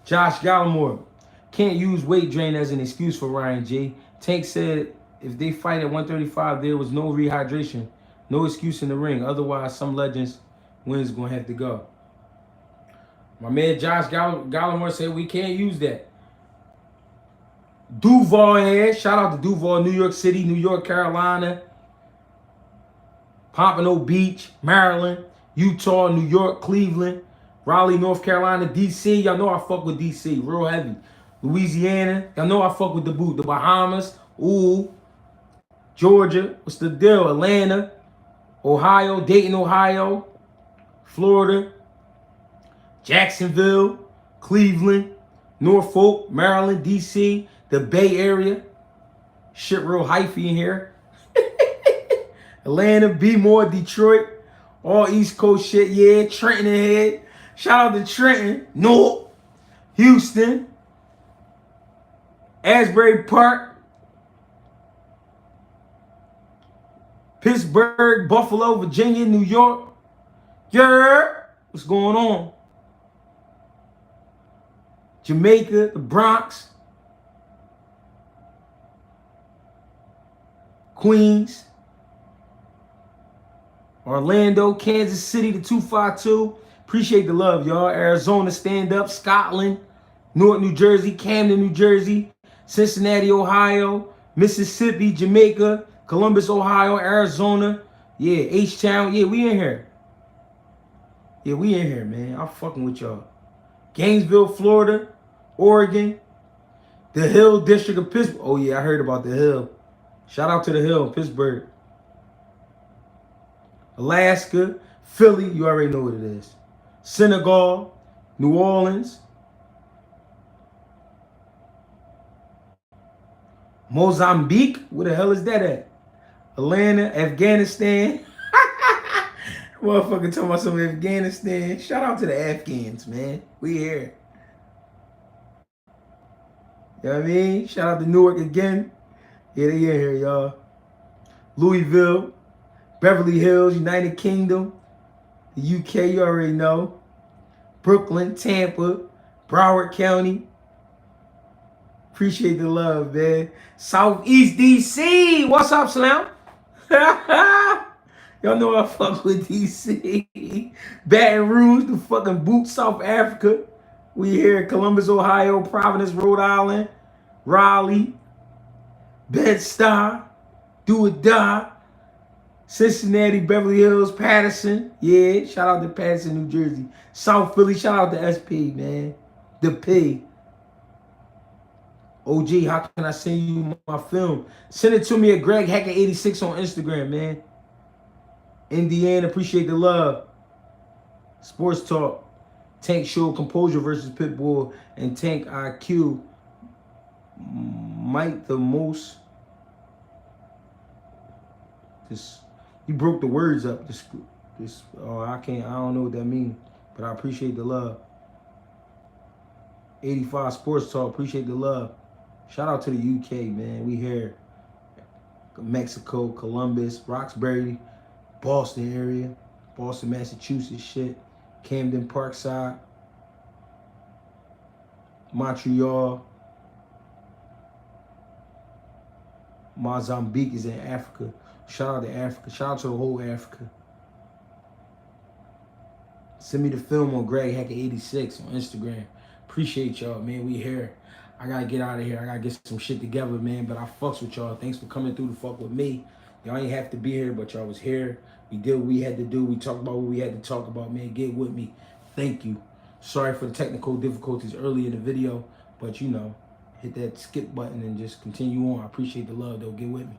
Josh Gallimore. Can't use weight drain as an excuse for Ryan J. Tank said if they fight at 135, there was no rehydration. No excuse in the ring. Otherwise, some legends wins going to have to go. My man Josh Gallimore said we can't use that. Duval here. Shout out to Duval, New York City, New York, Carolina, Pompano Beach, Maryland, Utah, New York, Cleveland, Raleigh, North Carolina, D.C. Y'all know I fuck with D.C. real heavy. Louisiana. Y'all know I fuck with the boot. The Bahamas. Ooh. Georgia. What's the deal? Atlanta. Ohio. Dayton, Ohio. Florida. Jacksonville. Cleveland. Norfolk. Maryland. D.C. The Bay Area. Shit real hyphy in here. Atlanta. B-More. Detroit. All East Coast shit. Yeah. Trenton ahead. Shout out to Trenton. North. Houston. Asbury Park, Pittsburgh, Buffalo, Virginia, New York. Yeah, what's going on? Jamaica, the Bronx, Queens, Orlando, Kansas City, the 252. Appreciate the love, y'all. Arizona, stand up. Scotland, Newark, New Jersey, Camden, New Jersey, Cincinnati, Ohio, Mississippi, Jamaica, Columbus, Ohio, Arizona. Yeah, H-Town. Yeah, we in here. Yeah, we in here, man. I'm fucking with y'all. Gainesville, Florida, Oregon, the Hill District of Pittsburgh. Oh, yeah, I heard about the Hill. Shout out to the Hill, Pittsburgh. Alaska, Philly. You already know what it is. Senegal, New Orleans, Mozambique, where the hell is that at? Atlanta, Afghanistan. Motherfucker talking about some Afghanistan. Shout out to the Afghans, man. We here. You know what I mean? Shout out to Newark again. Yeah, they in here, y'all. Louisville, Beverly Hills, United Kingdom, the UK, you already know. Brooklyn, Tampa, Broward County. Appreciate the love, man. Southeast DC. What's up, Slam? Y'all know I fuck with DC. Baton Rouge, the fucking boot, South Africa. We here. Columbus, Ohio, Providence, Rhode Island, Raleigh, Bed-Stuy, Do or Die, Cincinnati, Beverly Hills, Patterson. Yeah, shout out to Patterson, New Jersey. South Philly, shout out to SP, man. The P. OG, how can I send you my film? Send it to me at GregHacker86 on Instagram, man. Indiana, appreciate the love. Sports Talk. Tank Show Composure versus Pitbull and Tank IQ. Mike the most. This you broke the words up. This I don't know what that means, but I appreciate the love. 85 Sports Talk, appreciate the love. Shout out to the UK, man. We here. Mexico, Columbus, Roxbury, Boston area, Boston, Massachusetts shit, Camden, Parkside, Montreal, Mozambique is in Africa. Shout out to Africa. Shout out to the whole Africa. Send me the film on GregHacker86 on Instagram. Appreciate y'all, man. We here. I gotta get out of here. I gotta get some shit together, man. But I fucks with y'all. Thanks for coming through to fuck with me. Y'all ain't have to be here, but y'all was here. We did what we had to do. We talked about what we had to talk about, man. Get with me. Thank you. Sorry for the technical difficulties early in the video, but you know, hit that skip button and just continue on. I appreciate the love, though. Get with me.